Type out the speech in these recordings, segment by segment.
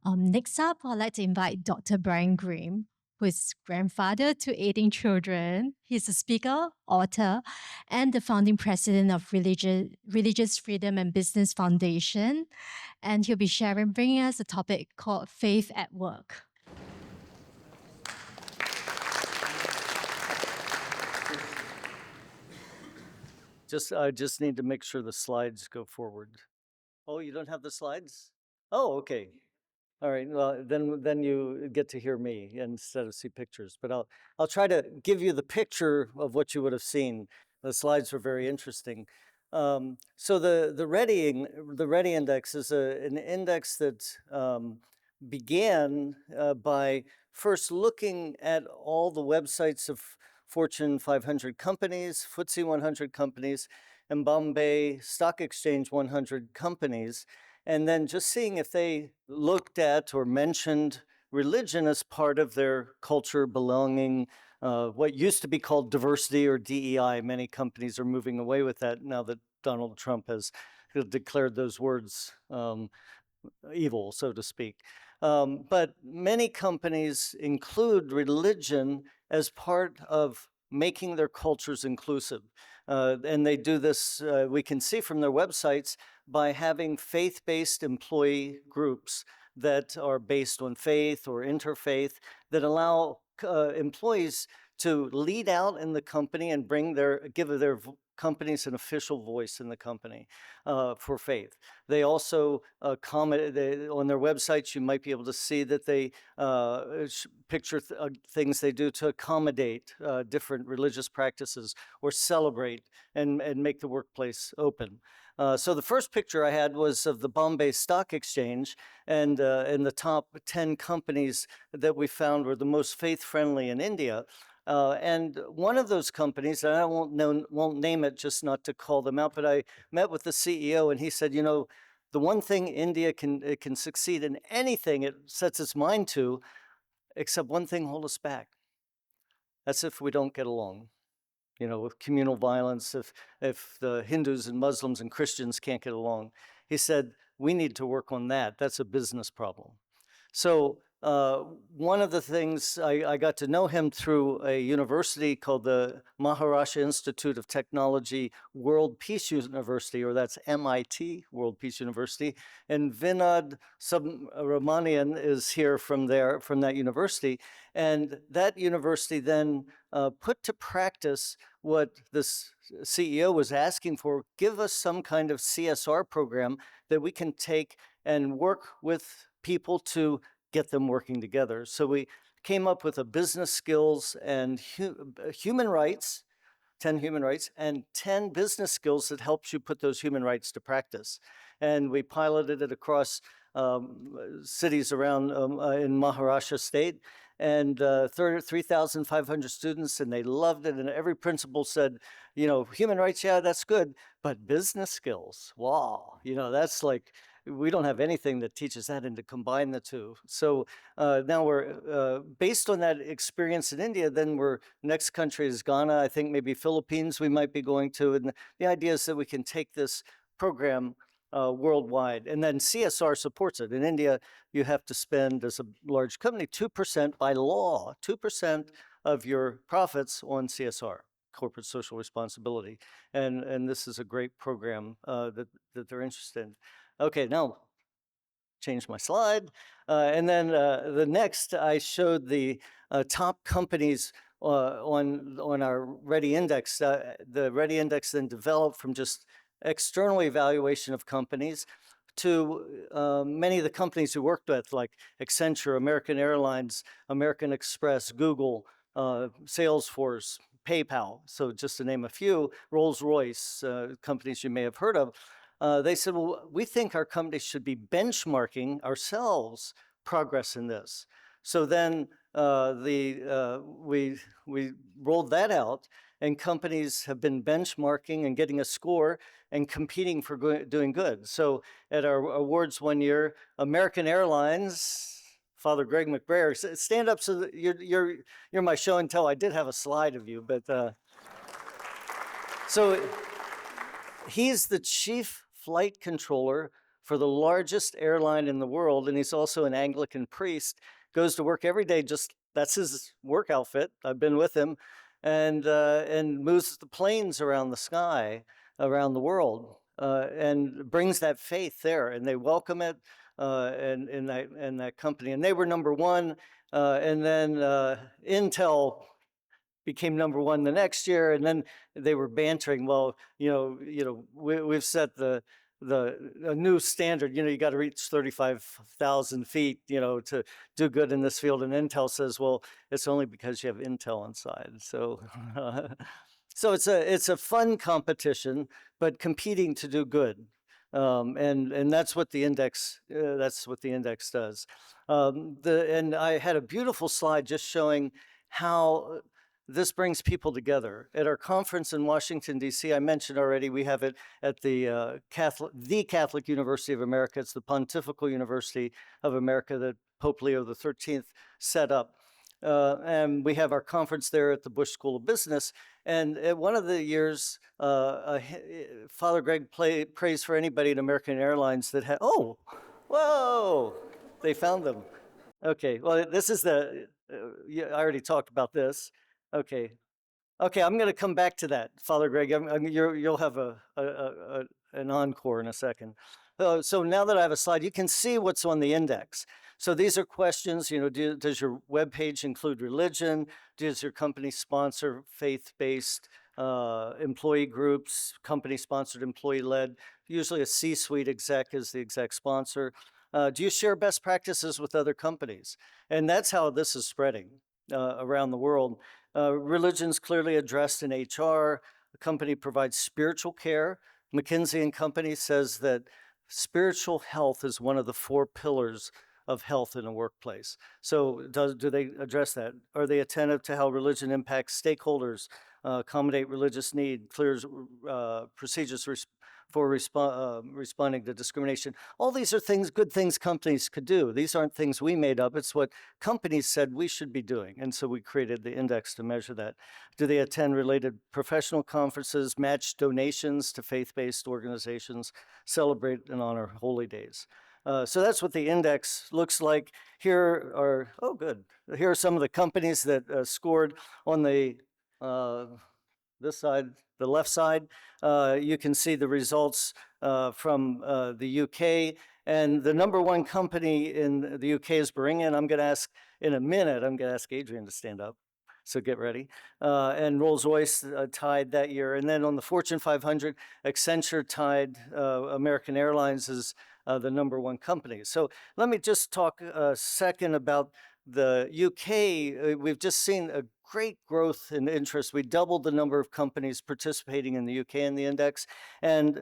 Next up, I'd like to invite Dr. Brian Grimm, who is grandfather to 18 children. He's a speaker, author, and the founding president of Religious Freedom and Business Foundation. And he'll be bringing us a topic called Faith at Work. I just need to make sure the slides go forward. Oh, you don't have the slides? Oh, okay. All right. Well, then you get to hear me instead of see pictures. But I'll try to give you the picture of what you would have seen. The slides were very interesting. So the REDI Index is an index that began by first looking at all the websites of Fortune 500 companies, FTSE 100 companies, and Bombay Stock Exchange 100 companies, and then just seeing if they looked at or mentioned religion as part of their culture, belonging, what used to be called diversity or DEI. Many companies are moving away with that now that Donald Trump has declared those words evil, so to speak. But many companies include religion as part of making their cultures inclusive. And they do this, we can see from their websites, by having faith-based employee groups that are based on faith or interfaith that allow employees to lead out in the company and give their companies an official voice in the company for faith. They also comment on their websites. You might be able to see that they picture things they do to accommodate different religious practices or celebrate and make the workplace open. So the first picture I had was of the Bombay Stock Exchange, and the top 10 companies that we found were the most faith-friendly in India. And one of those companies, and I won't name it just not to call them out, but I met with the CEO and he said, you know, the one thing India can succeed in anything it sets its mind to, except one thing hold us back. That's if we don't get along. You know, with communal violence, if the Hindus and Muslims and Christians can't get along. He said, we need to work on that. That's a business problem. So one of the things, I got to know him through a university called the Maharashtra Institute of Technology World Peace University, or that's MIT, World Peace University. And Vinod Subramanian is here from that university. And that university then put to practice what this CEO was asking for. Give us some kind of CSR program that we can take and work with people to get them working together. So we came up with a business skills and human rights, 10 human rights, and 10 business skills that helps you put those human rights to practice. And we piloted it across cities around in Maharashtra state, and 3,500 students, and they loved it. And every principal said, you know, human rights, yeah, that's good, but business skills, wow, you know, that's like, we don't have anything that teaches that, and to combine the two. So now we're, based on that experience in India, then next country is Ghana, I think maybe Philippines we might be going to. And the idea is that we can take this program worldwide, and then CSR supports it. In India, you have to spend, as a large company, 2% by law, 2% of your profits on CSR, corporate social responsibility. And this is a great program that they're interested in. Okay, now change my slide. And then the next, I showed the top companies on our REDI Index. The REDI Index then developed from just external evaluation of companies to many of the companies we worked with, like Accenture, American Airlines, American Express, Google, Salesforce, PayPal, so just to name a few, Rolls-Royce, companies you may have heard of. They said, well, we think our company should be benchmarking ourselves progress in this. So then we rolled that out, and companies have been benchmarking and getting a score and competing for doing good. So at our awards one year, American Airlines, Father Greg McBrayer, stand up so that you're my show and tell. I did have a slide of you, but so he's the chief flight controller for the largest airline in the world, and he's also an Anglican priest, goes to work every day, just that's his work outfit. I've been with him, and moves the planes around the sky, around the world, and brings that faith there, and they welcome it, and in that company, and they were number one, and then Intel became number one the next year, and then they were bantering. Well, we've set a new standard. You got to reach 35,000 feet, to do good in this field. And Intel says, well, it's only because you have Intel inside. So, so it's a fun competition, but competing to do good. And that's what the index does. And I had a beautiful slide just showing how this brings people together. At our conference in Washington, D.C., I mentioned already, we have it at the Catholic University of America. It's the Pontifical University of America that Pope Leo XIII set up. And we have our conference there at the Bush School of Business. And at one of the years, Father Greg prays for anybody at American Airlines that had, whoa, they found them. Okay, well, this is I already talked about this. Okay, I'm going to come back to that, Father Greg. You'll have an encore in a second. So now that I have a slide, you can see what's on the index. So these are questions, does your web page include religion? Does your company sponsor faith-based employee groups, company-sponsored, employee-led? Usually a C-suite exec is the exec sponsor. Do you share best practices with other companies? And that's how this is spreading around the world. Religion's clearly addressed in HR. The company provides spiritual care. McKinsey & Company says that spiritual health is one of the 4 pillars of health in a workplace. So do they address that? Are they attentive to how religion impacts stakeholders, accommodate religious need, clears procedures for responding to discrimination? All these are good things companies could do. These aren't things we made up. It's what companies said we should be doing. And so we created the index to measure that. Do they attend related professional conferences, match donations to faith-based organizations, celebrate and honor holy days? So that's what the index looks like. Here are some of the companies that scored on the this side, the left side. You can see the results from the UK. And the number one company in the UK is Beringian. I'm going to ask in a minute, Adrian to stand up. So get ready. And Rolls-Royce tied that year. And then on the Fortune 500, Accenture tied American Airlines as the number one company. So let me just talk a second about the UK. We've just seen a great growth in interest. We doubled the number of companies participating in the UK in the index. And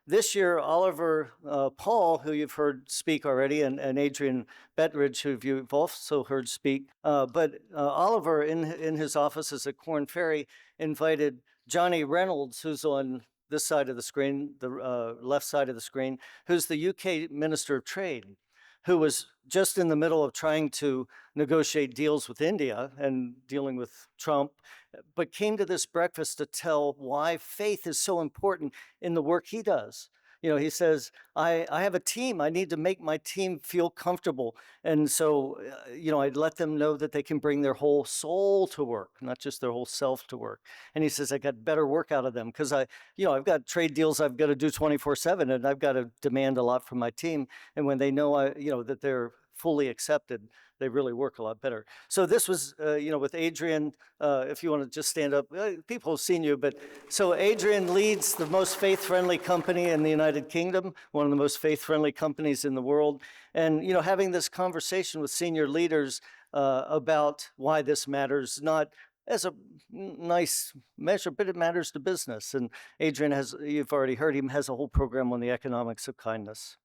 this year, Oliver Paul, who you've heard speak already, and Adrian Betteridge, who you've also heard speak. But Oliver, in his offices at Corn Ferry, invited Johnny Reynolds, who's on this side of the screen, the left side of the screen, who's the UK Minister of Trade, who was just in the middle of trying to negotiate deals with India and dealing with Trump, but came to this breakfast to tell why faith is so important in the work he does. He says, I have a team. I need to make my team feel comfortable. And so, I'd let them know that they can bring their whole soul to work, not just their whole self to work. And he says, I got better work out of them because I've got trade deals I've got to do 24/7, and I've got to demand a lot from my team. And when they know, that they're fully accepted, they really work a lot better. So this was, with Adrian, if you want to just stand up, people have seen you, but so Adrian leads the most faith-friendly company in the United Kingdom, one of the most faith-friendly companies in the world. And, having this conversation with senior leaders about why this matters, not as a nice measure, but it matters to business. And Adrian you've already heard him, has a whole program on the economics of kindness.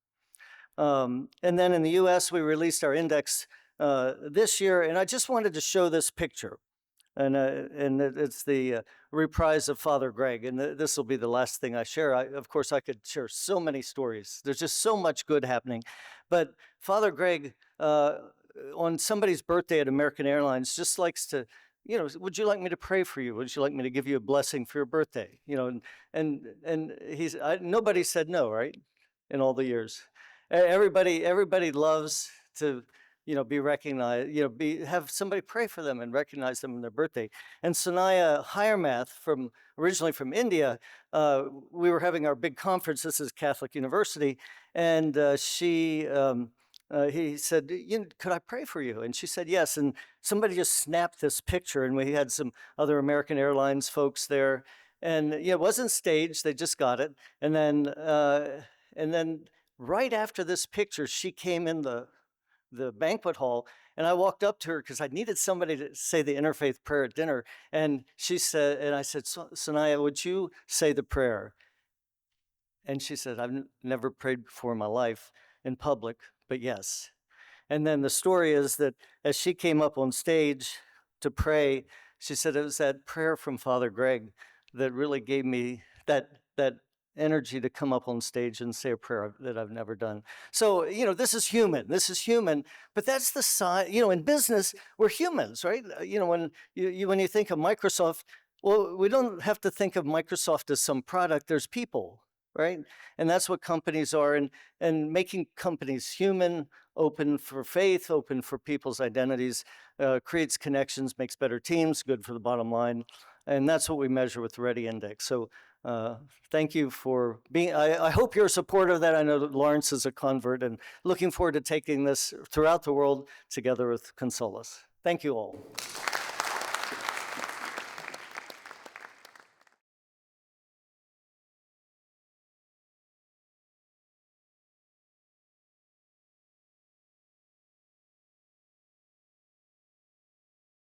And then in the US, we released our index this year, and I just wanted to show this picture. And it's the reprise of Father Greg, and this will be the last thing I share. Of course, I could share so many stories. There's just so much good happening. But Father Greg, on somebody's birthday at American Airlines, just likes to, would you like me to pray for you? Would you like me to give you a blessing for your birthday? And nobody said no, right? in all the years. Everybody loves to, be recognized, have somebody pray for them and recognize them on their birthday. And Sanaya Hiremath, originally from India, we were having our big conference. This is Catholic University, and he said, could I pray for you? And she said yes. And somebody just snapped this picture, and we had some other American Airlines folks there. And it wasn't staged; they just got it. And then right after this picture, she came in the banquet hall, and I walked up to her because I needed somebody to say the interfaith prayer at dinner. And she said, and I said, Sanaya, would you say the prayer? And she said, I've never prayed before in my life in public, but yes. And then the story is that as she came up on stage to pray, she said it was that prayer from Father Greg that really gave me that energy to come up on stage and say a prayer that I've never done. So, this is human. This is human, but that's the side. In business, we're humans, right? When you think of Microsoft, well, we don't have to think of Microsoft as some product. There's people, right? And that's what companies are. And making companies human, open for faith, open for people's identities, creates connections, makes better teams, good for the bottom line. And that's what we measure with the REDI Index. So thank you for being, I hope you're a supporter of that. I know that Lawrence is a convert, and looking forward to taking this throughout the world together with Consolas. Thank you all.